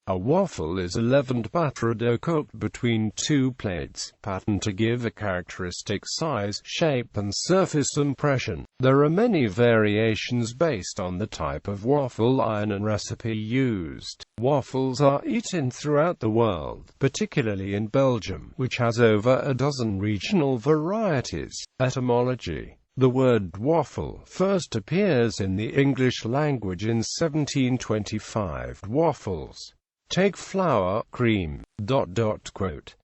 A waffle is a leavened batter dough cooked between two plates, patterned to give a characteristic size, shape and surface impression. There are many variations based on the type of waffle iron and recipe used. Waffles are eaten throughout the world, particularly in Belgium, which has over a dozen regional varieties. Etymology. The word waffle first appears in the English language in 1725. Waffles. Take flour, cream, ...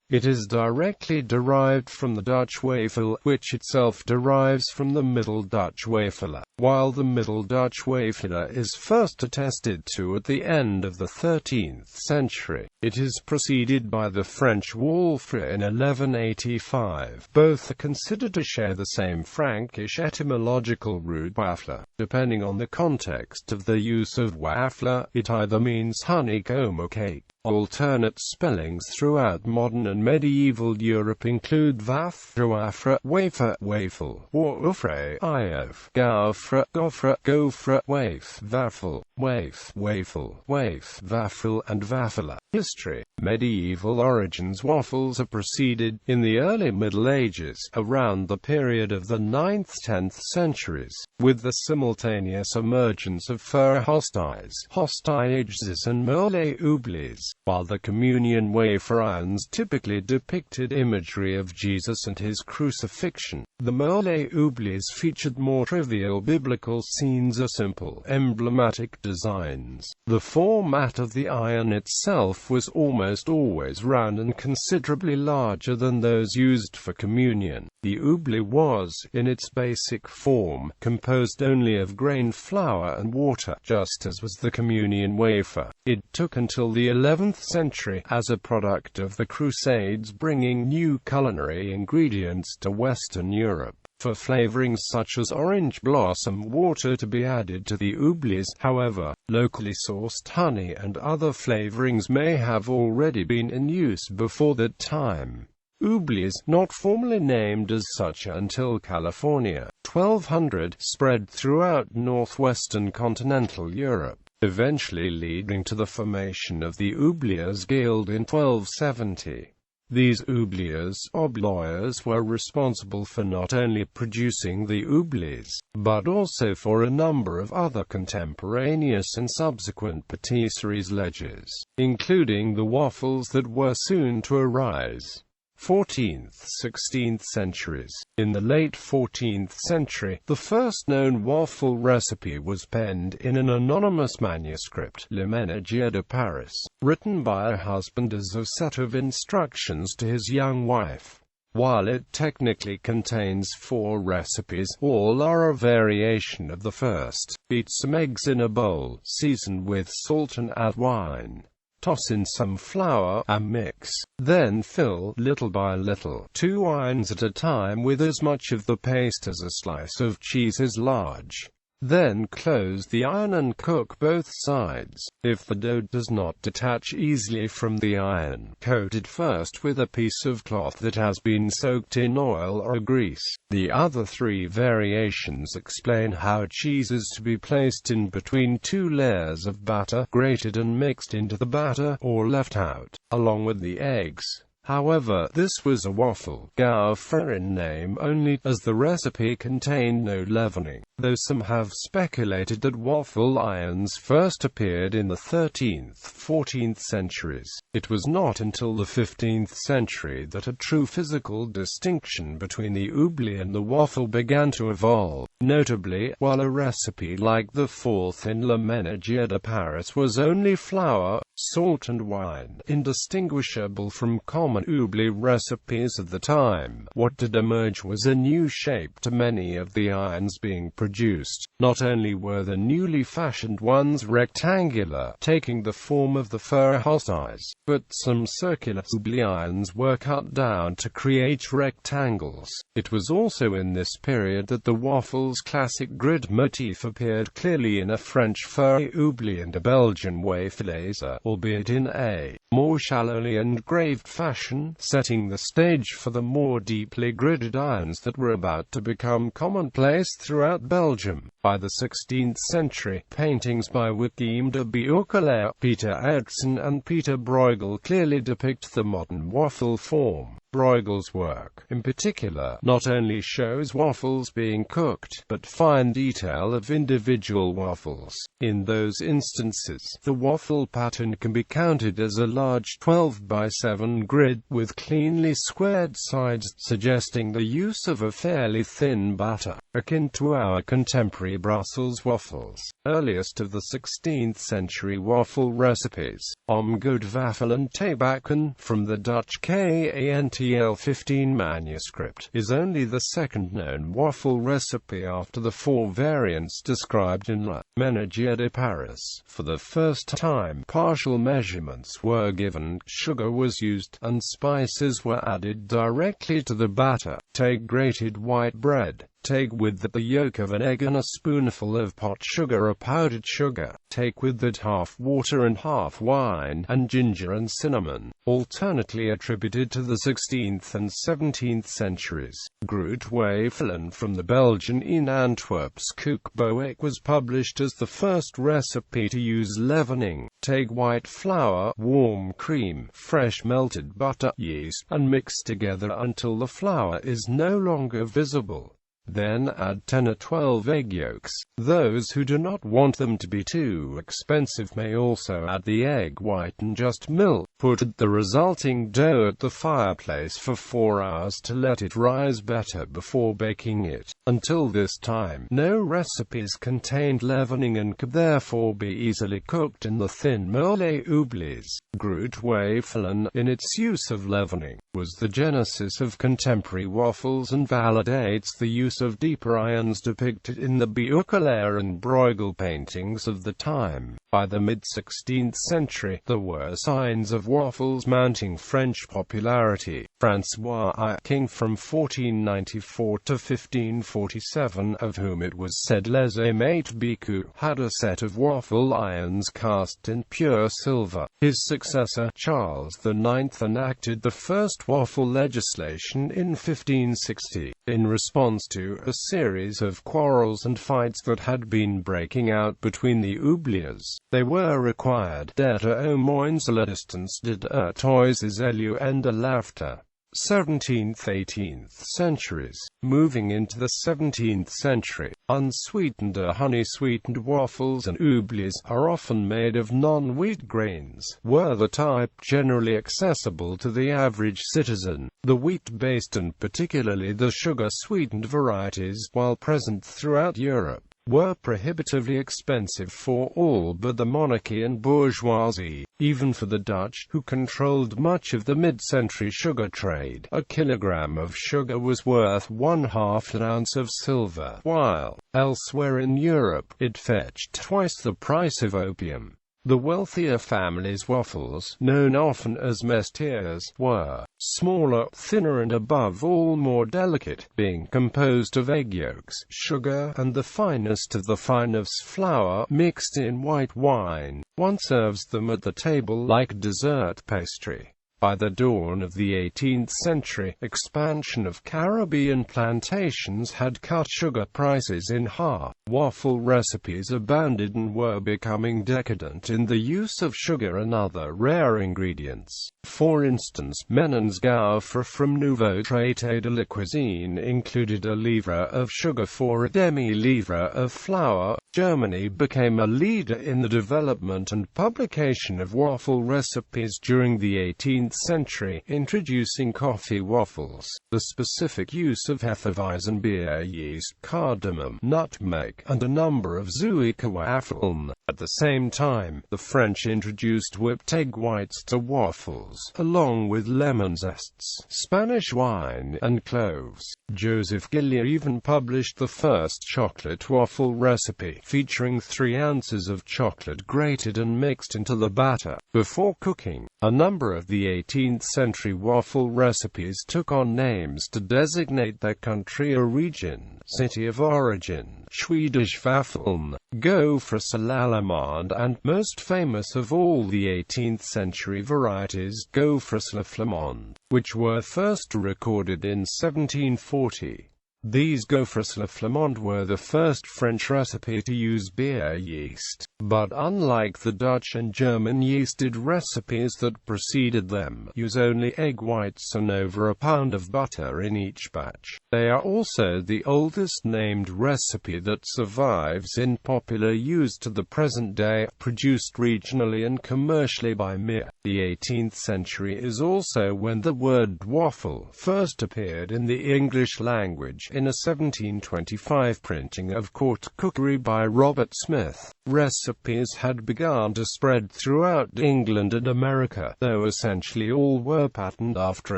It is directly derived from the Dutch wafel, which itself derives from the Middle Dutch wafeler, while the Middle Dutch wafeler is first attested to at the end of the 13th century. It is preceded by the French Waffle in 1185. Both are considered to share the same Frankish etymological root waffler. Depending on the context of the use of waffle, it either means honeycomb or cake. Alternate spellings throughout modern and medieval Europe include waffle, waffle, wafer, wafel, waffle, iof, gaufre, goffre, gofre, waif, waffle, waif, wafel, waif, waffle, and waffler. History. Medieval origins. Waffles are preceded, in the early Middle Ages, around the period of the 9th–10th centuries, with the simultaneous emergence of fur hostiles, hostages and moule oublies, while the communion wafer irons typically depicted imagery of Jesus and his crucifixion. The moule oublies featured more trivial biblical scenes or simple, emblematic designs. The format of the iron itself was almost always round and considerably larger than those used for communion. The oubli was, in its basic form, composed only of grain flour and water, just as was the communion wafer. It took until the 11th century, as a product of the Crusades bringing new culinary ingredients to Western Europe, for flavorings such as orange blossom water to be added to the oublies. However, locally sourced honey and other flavorings may have already been in use before that time. Oublies, not formally named as such until California, 1200, spread throughout northwestern continental Europe, eventually leading to the formation of the Oubliers Guild in 1270. These oubliers, obloyers, were responsible for not only producing the oublies, but also for a number of other contemporaneous and subsequent patisseries leges, including the waffles that were soon to arise. 14th–16th centuries. In the late 14th century, the first known waffle recipe was penned in an anonymous manuscript, Le Ménagier de Paris, written by a husband as a set of instructions to his young wife. While it technically contains 4 recipes, all are a variation of the first. Beat some eggs in a bowl, season with salt and add wine. Toss in some flour, and mix. Then fill, little by little, 2 irons at a time with as much of the paste as a slice of cheese is large. Then close the iron and cook both sides. If the dough does not detach easily from the iron, coat it first with a piece of cloth that has been soaked in oil or grease. The other 3 variations explain how cheese is to be placed in between 2 layers of batter, grated and mixed into the batter, or left out, along with the eggs. However, this was a waffle, gaufre in name only, as the recipe contained no leavening, though some have speculated that waffle irons first appeared in the 13th–14th centuries. It was not until the 15th century that a true physical distinction between the oubli and the waffle began to evolve. Notably, while a recipe like the 4th in Le Ménagier de Paris was only flour, salt and wine, indistinguishable from common oubli recipes of the time, what did emerge was a new shape to many of the irons being produced. Not only were the newly fashioned ones rectangular, taking the form of the fur hostiles, but some circular oubli irons were cut down to create rectangles. It was also in this period that the waffle's classic grid motif appeared clearly in a French fur oubli and a Belgian wafelaise, albeit in a more shallowly engraved fashion, setting the stage for the more deeply gridded irons that were about to become commonplace throughout Belgium. By the 16th century, paintings by Joachim de Beukelaar, Peter Edson and Peter Bruegel clearly depict the modern waffle form. Bruegel's work, in particular, not only shows waffles being cooked, but fine detail of individual waffles. In those instances, the waffle pattern can be counted as a large 12 by 7 grid, with cleanly squared sides, suggesting the use of a fairly thin batter, akin to our contemporary Brussels waffles. Earliest of the 16th century waffle recipes, used.Waffle and Theebakken, from the Dutch KANTL 15 manuscript, is only the second known waffle recipe after the 4 variants described in La Ménagerie de Paris. For the first time, partial measurements were given, sugar was used, and spices were added directly to the batter. Take grated white bread. Take with that the yolk of an egg and a spoonful of pot sugar or powdered sugar. Take with that half water and half wine, and ginger and cinnamon. Alternately attributed to the 16th and 17th centuries. Groot-Waffelen from the Belgian in Antwerp's Kookboek was published as the first recipe to use leavening. Take white flour, warm cream, fresh melted butter, yeast, and mix together until the flour is no longer visible. Then add 10 or 12 egg yolks. Those who do not want them to be too expensive may also add the egg white and just milk. Put the resulting dough at the fireplace for 4 hours to let it rise better before baking it. Until this time, no recipes contained leavening and could therefore be easily cooked in the thin moule oublies. Groot-Waffelen, in its use of leavening, was the genesis of contemporary waffles and validates the use of deeper irons depicted in the Beukelaar and Bruegel paintings of the time. By the mid-16th century, there were signs of waffles mounting French popularity. François I, king from 1494 to 1547, of whom it was said les aimait beaucoup, had a set of waffle irons cast in pure silver. His successor, Charles IX, enacted the first waffle legislation in 1560, in response to a series of quarrels and fights that had been breaking out between the oubliers. They were required d'être au moins à la distance de deux toises élu and a laughter. 17th-18th centuries. Moving into the 17th century, unsweetened or honey-sweetened waffles and oublies are often made of non-wheat grains, were the type generally accessible to the average citizen. The wheat-based and particularly the sugar-sweetened varieties, while present throughout Europe, were prohibitively expensive for all but the monarchy and bourgeoisie, even for the Dutch, who controlled much of the mid-century sugar trade. A kilogram of sugar was worth 1/2 an ounce of silver, while, elsewhere in Europe, it fetched twice the price of opium. The wealthier families' waffles, known often as mestières, were smaller, thinner and above all more delicate, being composed of egg yolks, sugar, and the finest of the finest flour, mixed in white wine. One serves them at the table like dessert pastry. By the dawn of the 18th century, expansion of Caribbean plantations had cut sugar prices in half. Waffle recipes abounded and were becoming decadent in the use of sugar and other rare ingredients. For instance, Menon's gaufre from Nouveau Traité de la Cuisine included a livre of sugar for a demi-livre of flour. Germany became a leader in the development and publication of waffle recipes during the 18th century, introducing coffee waffles, the specific use of Hefeweizen beer yeast, cardamom, nutmeg, and a number of Suikerwaffeln. At the same time, the French introduced whipped egg whites to waffles, along with lemon zests, Spanish wine, and cloves. Joseph Gillier even published the first chocolate waffle recipe, featuring 3 ounces of chocolate grated and mixed into the batter. Before cooking, a number of the 18th century waffle recipes took on names to designate their country or region, city of origin: Swedish Waffeln, Gaufre l'Allemande, and, most famous of all the 18th century varieties, Gaufre le Flamand, which were first recorded in 1740. These gaufres la flamande were the first French recipe to use beer yeast, but unlike the Dutch and German yeasted recipes that preceded them, use only egg whites and over a pound of butter in each batch. They are also the oldest named recipe that survives in popular use to the present day, produced regionally and commercially by Mir. The 18th century is also when the word waffle first appeared in the English language, in a 1725 printing of Court Cookery by Robert Smith. Recipes had begun to spread throughout England and America, though essentially all were patterned after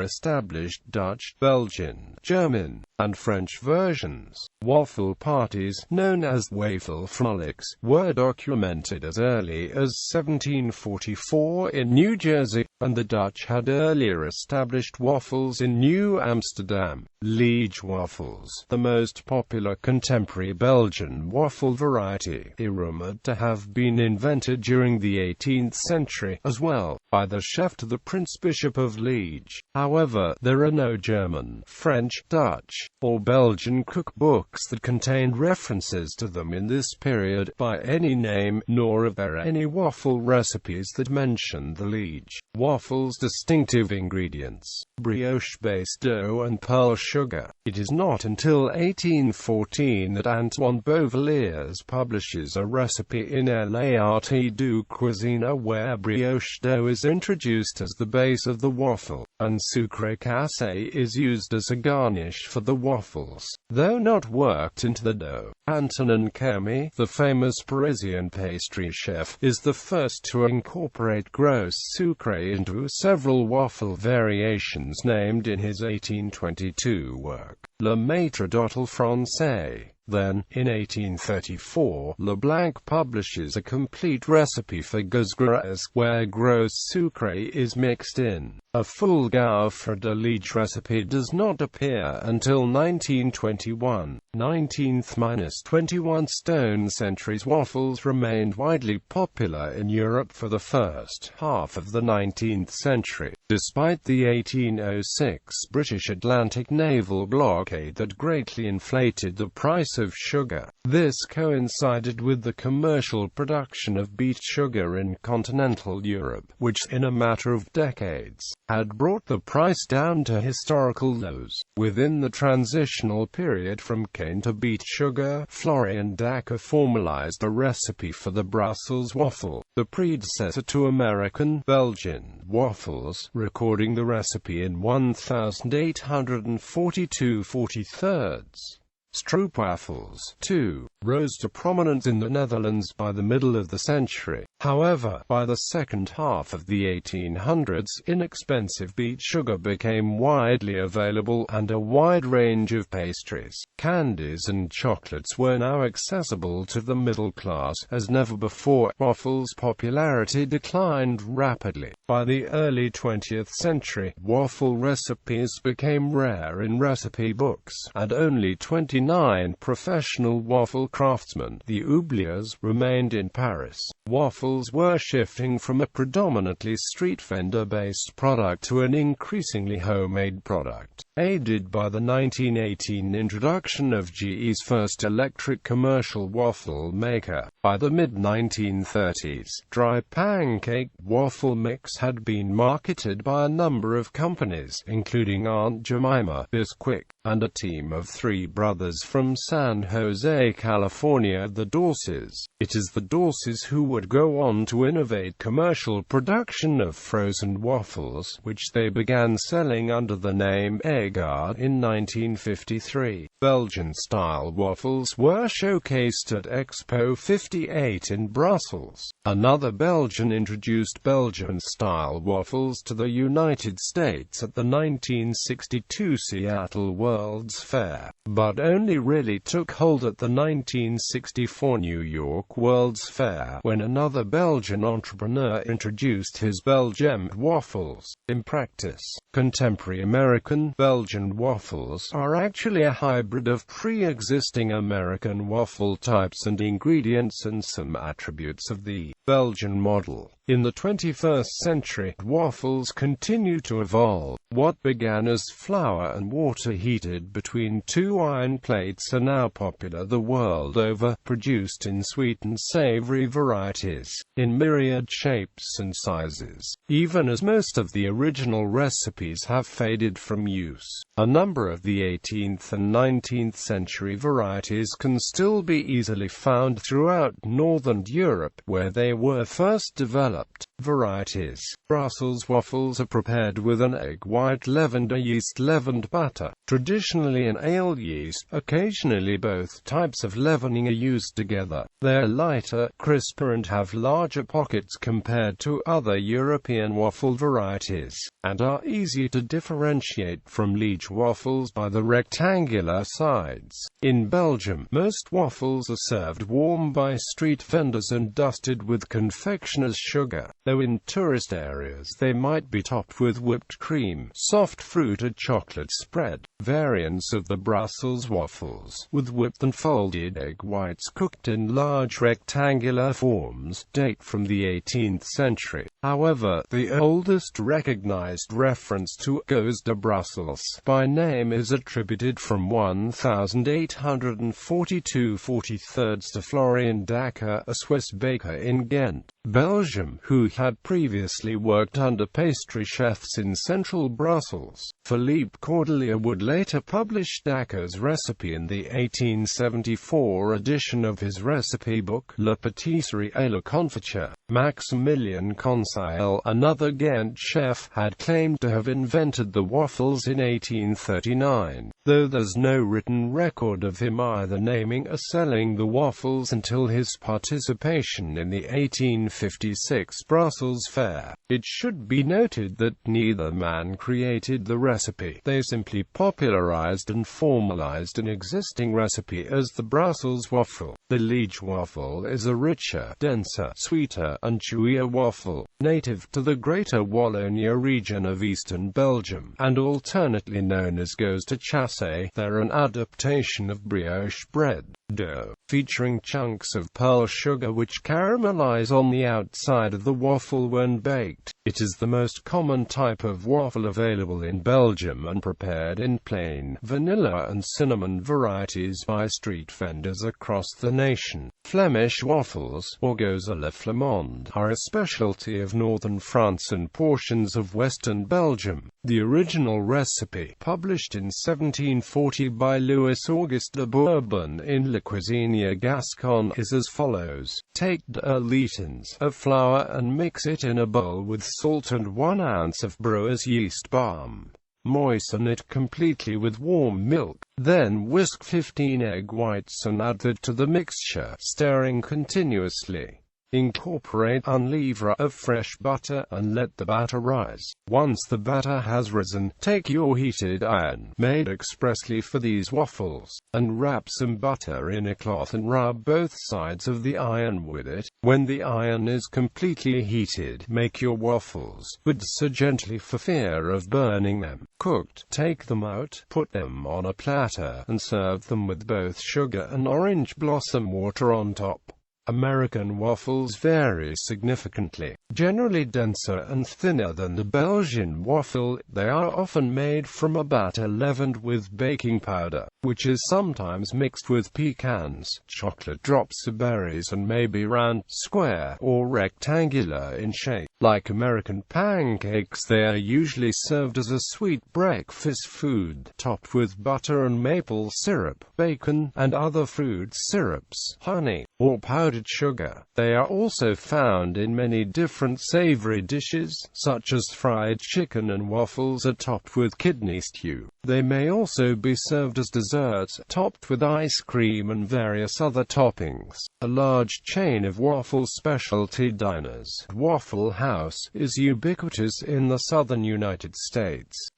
established Dutch, Belgian, German, and French versions. Waffle parties, known as waffle frolics, were documented as early as 1744 in New Jersey, and the Dutch had earlier established waffles in New Amsterdam. Liege waffles, the most popular contemporary Belgian waffle variety, is rumored to have been invented during the 18th century, as well, by the chef to the Prince Bishop of Liege. However, there are no German, French, Dutch, or Belgian cookbooks that contain references to them in this period by any name, nor are there any waffle recipes that mention the Liege waffles' distinctive ingredients: brioche-based dough and pearl sugar. It is not until 1814 that Antoine Beauvilliers publishes a recipe in L'Art du cuisine where brioche dough is introduced as the base of the waffle, and sucre cassé is used as a garnish for the waffles, though not worked into the dough. Antonin Kermy, the famous Parisian pastry chef, is the first to incorporate gros sucre into several waffle variations named in his 1822 work, Le Maître d'Hôtel Français. Then, in 1834, Leblanc publishes a complete recipe for gaufres, where gros sucre is mixed in. A full gaufre de Liege recipe does not appear until 1921. 19th–21 stone centuries waffles remained widely popular in Europe for the first half of the 19th century, despite the 1806 British Atlantic naval blockade that greatly inflated the price of sugar. This coincided with the commercial production of beet sugar in continental Europe, which, in a matter of decades, had brought the price down to historical lows. Within the transitional period from cane to beet sugar, Florian Dacker formalized a recipe for the Brussels waffle, the predecessor to American, Belgian waffles, recording the recipe in 1842/43. Stroopwafels, too, rose to prominence in the Netherlands by the middle of the century. However, by the second half of the 1800s, inexpensive beet sugar became widely available, and a wide range of pastries, candies and chocolates were now accessible to the middle class as never before. Waffles' popularity declined rapidly. By the early 20th century, waffle recipes became rare in recipe books, and only 29 professional waffle craftsmen, the oubliers, remained in Paris. Waffles were shifting from a predominantly street vendor-based product to an increasingly homemade product, aided by the 1918 introduction of GE's first electric commercial waffle maker. By the mid-1930s, dry pancake waffle mix had been marketed by a number of companies, including Aunt Jemima, Bisquick, and a team of 3 brothers from San Jose, California, the Dorses. It is the Dorses who would go on to innovate commercial production of frozen waffles, which they began selling under the name Égoïté in 1953. Belgian-style waffles were showcased at Expo 58 in Brussels. Another Belgian introduced Belgian-style waffles to the United States at the 1962 Seattle World's Fair, but only really took hold at the 1964 New York World's Fair, when another Belgian entrepreneur introduced his Belgian waffles. In practice, contemporary American Belgian waffles are actually a hybrid of pre-existing American waffle types and ingredients and some attributes of the Belgian model. In the 21st century, waffles continue to evolve. What began as flour and water heated between two iron plates are now popular the world over, produced in sweet and savory varieties, in myriad shapes and sizes. Even as most of the original recipes have faded from use, a number of the 18th and 19th century varieties can still be easily found throughout Northern Europe, where they were first developed. Varieties. Brussels waffles are prepared with an egg white leavened or yeast leavened batter, traditionally an ale yeast. Occasionally both types of leavening are used together. They are lighter, crisper and have larger pockets compared to other European waffle varieties, and are easy to differentiate from Liege waffles by the rectangular sides. In Belgium, most waffles are served warm by street vendors and dusted with confectioner's sugar, though in tourist areas they might be topped with whipped cream, soft fruited chocolate spread. Variants of the Brussels waffles, with whipped and folded egg whites cooked in large rectangular forms, date from the 18th century. However, the oldest recognized reference to used.Waffles by name is attributed from 1842-43 to Florian Dacker, a Swiss baker in Ghent, Belgium, who had previously worked under pastry chefs in central Brussels. Philippe Cordelier would later publish Dacker's recipe in the 1874 edition of his recipe book La Pâtisserie et la Confiture. Maximilien Conseil, another Ghent chef, had claimed to have invented the waffles in 1839, though there's no written record of him either naming or selling the waffles until his participation in the 1856 Brussels Fair. It should be noted that neither man created the recipe. They simply popularized and formalized an existing recipe as the Brussels waffle. The Liege waffle is a richer, denser, sweeter, and chewier waffle, native to the Greater Wallonia region of eastern Belgium, and alternately known as gauzes de chasse. They're an adaptation of brioche bread dough, featuring chunks of pearl sugar which caramelize on the outside of the waffle when baked. It is the most common type of waffle available in Belgium and prepared in plain, vanilla and cinnamon varieties by street vendors across the nation. Flemish waffles, or gauzes à la flamande, are a specialty of northern France and portions of western Belgium. The original recipe, published in 1740 by Louis Auguste de Bourbon in La Cuisine Gasconne, is as follows. Take 2 litres of flour and mix it in a bowl with salt and 1 ounce of brewer's yeast balm. Moisten it completely with warm milk, then whisk 15 egg whites and add that to the mixture, stirring continuously. Incorporate 1 livre of fresh butter and let the batter rise. Once the batter has risen, take your heated iron, made expressly for these waffles, and wrap some butter in a cloth and rub both sides of the iron with it. When the iron is completely heated, make your waffles, but so gently for fear of burning them. Cooked, take them out, put them on a platter, and serve them with both sugar and orange blossom water on top. American waffles vary significantly. Generally denser and thinner than the Belgian waffle, they are often made from a batter leavened with baking powder, which is sometimes mixed with pecans, chocolate drops or berries, and may be round, square, or rectangular in shape. Like American pancakes, they are usually served as a sweet breakfast food, topped with butter and maple syrup, bacon, and other fruit syrups, honey, or powdered sugar. They are also found in many different savory dishes, such as fried chicken, and waffles are topped with kidney stew. They may also be served as desserts, topped with ice cream and various other toppings. A large chain of waffle specialty diners, Waffle House, is ubiquitous in the southern United States.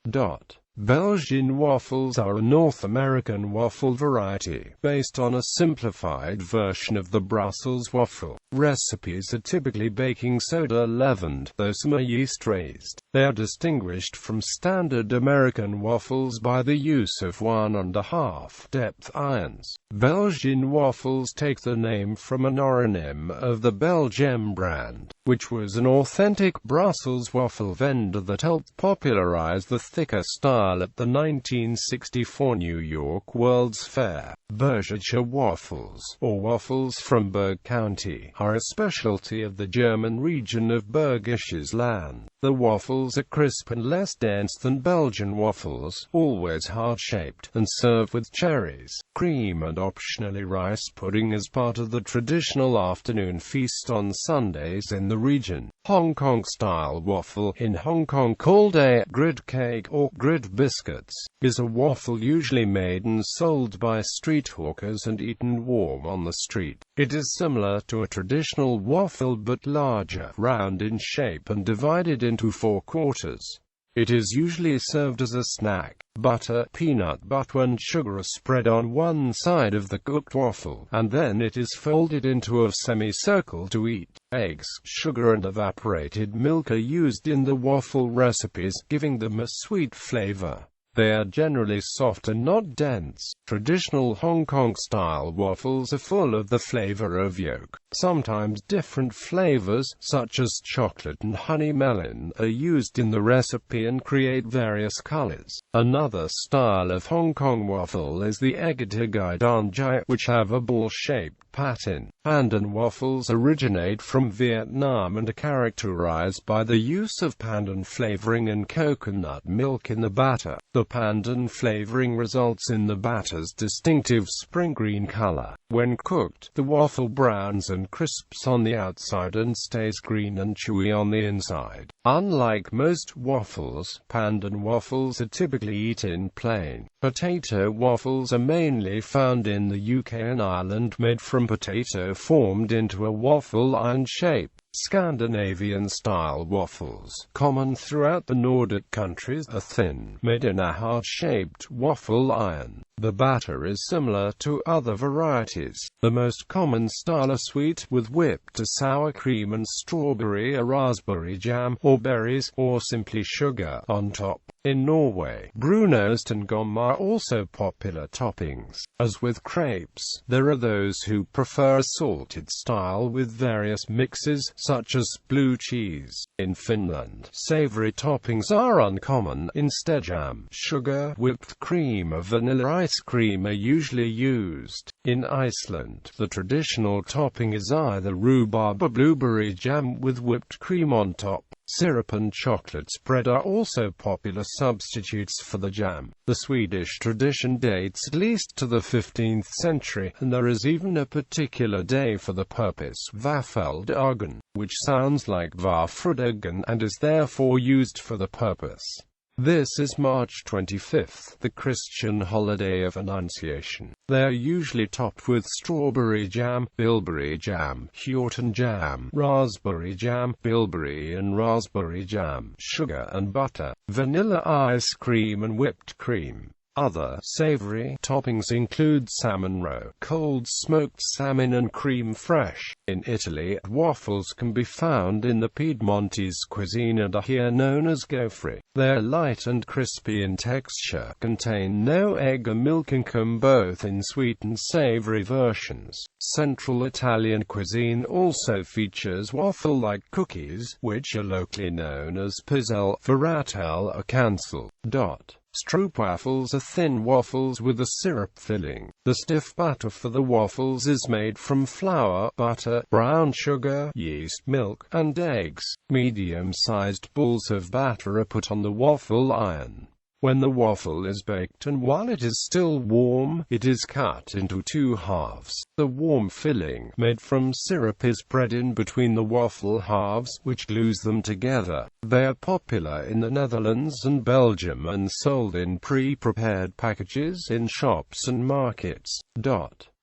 Belgian waffles are a North American waffle variety, based on a simplified version of the Brussels waffle. Recipes are typically baking soda leavened, though some are yeast raised. They are distinguished from standard American waffles by the use of 1.5 depth irons. Belgian waffles take the name from an origin of the Belgium brand, which was an authentic Brussels waffle vendor that helped popularize the thicker style at the 1964 New York World's Fair. Bergische waffles, or waffles from Berg County, are a specialty of the German region of Bergisches Land. The waffles are crisp and less dense than Belgian waffles, always heart-shaped, and served with cherries, cream and optionally rice pudding as part of the traditional afternoon feast on Sundays in the region. Hong Kong-style waffle, in Hong Kong called a grid cake or grid biscuits, is a waffle usually made and sold by street hawkers and eaten warm on the street. It is similar to a traditional waffle but larger, round in shape and divided into 4 quarters. It is usually served as a snack. Butter, peanut butter and sugar are spread on one side of the cooked waffle, and then it is folded into a semicircle to eat. Eggs, sugar and evaporated milk are used in the waffle recipes, giving them a sweet flavor. They are generally soft and not dense. Traditional Hong Kong-style waffles are full of the flavor of yolk. Sometimes different flavors, such as chocolate and honey melon, are used in the recipe and create various colors. Another style of Hong Kong waffle is the Égoïté, which have a ball-shaped pattern. Pandan waffles originate from Vietnam and are characterized by the use of pandan flavoring and coconut milk in the batter. The pandan flavoring results in the batter's distinctive spring green color. When cooked, the waffle browns and crisps on the outside and stays green and chewy on the inside. Unlike most waffles, pandan waffles are typically eaten plain. Potato waffles are mainly found in the UK and Ireland, made from potato formed into a waffle iron shape. Scandinavian-style waffles, common throughout the Nordic countries, are thin, made in a heart-shaped waffle iron. The batter is similar to other varieties. The most common style are sweet, with whipped sour cream and strawberry or raspberry jam, or berries, or simply sugar, on top. In Norway, brunost and gom are also popular toppings. As with crepes, there are those who prefer a salted style with various mixes, such as blue cheese. In Finland, savory toppings are uncommon. Instead, jam, sugar, whipped cream or vanilla ice cream are usually used. In Iceland, the traditional topping is either rhubarb or blueberry jam with whipped cream on top. Syrup and chocolate spread are also popular substitutes for the jam. The Swedish tradition dates at least to the 15th century, and there is even a particular day for the purpose, Waffle, which sounds like Varfredagen and is therefore used for the purpose. This is March 25th, the Christian holiday of Annunciation. They are usually topped with strawberry jam, bilberry jam, Horton jam, raspberry jam, bilberry and raspberry jam, sugar and butter, vanilla ice cream and whipped cream. Other savory toppings include salmon roe, cold smoked salmon and creme fraiche. In Italy, waffles can be found in the Piedmontese cuisine and are here known as gaufre. They are light and crispy in texture, contain no egg or milk and come both in sweet and savory versions. Central Italian cuisine also features waffle-like cookies, which are locally known as pizzelle, varietal or cancel. Stroopwafels are thin waffles with a syrup filling. The stiff batter for the waffles is made from flour, butter, brown sugar, yeast, milk, and eggs. Medium-sized balls of batter are put on the waffle iron. When the waffle is baked and while it is still warm, it is cut into 2 halves. The warm filling, made from syrup, is spread in between the waffle halves, which glues them together. They are popular in the Netherlands and Belgium and sold in pre-prepared packages in shops and markets.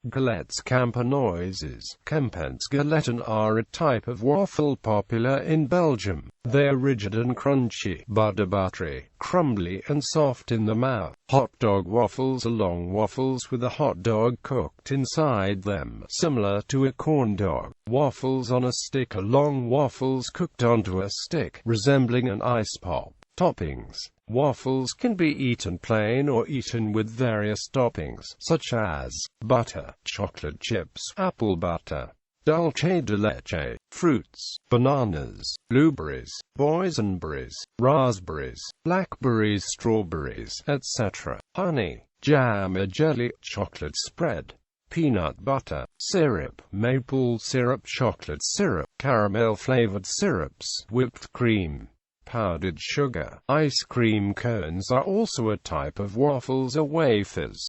Galettes campanoises. Kempens galetten are a type of waffle popular in Belgium. They are rigid and crunchy, buttery, crumbly and soft in the mouth. Hot dog waffles are long waffles with a hot dog cooked inside them, similar to a corn dog. Waffles on a stick are long waffles cooked onto a stick, resembling an ice pop. Toppings. Waffles can be eaten plain or eaten with various toppings, such as butter, chocolate chips, apple butter, dulce de leche, fruits, bananas, blueberries, boysenberries, raspberries, blackberries, strawberries, etc., honey, jam or jelly, chocolate spread, peanut butter, syrup, maple syrup, chocolate syrup, caramel-flavored syrups, whipped cream, powdered sugar. Ice cream cones are also a type of waffles or wafers.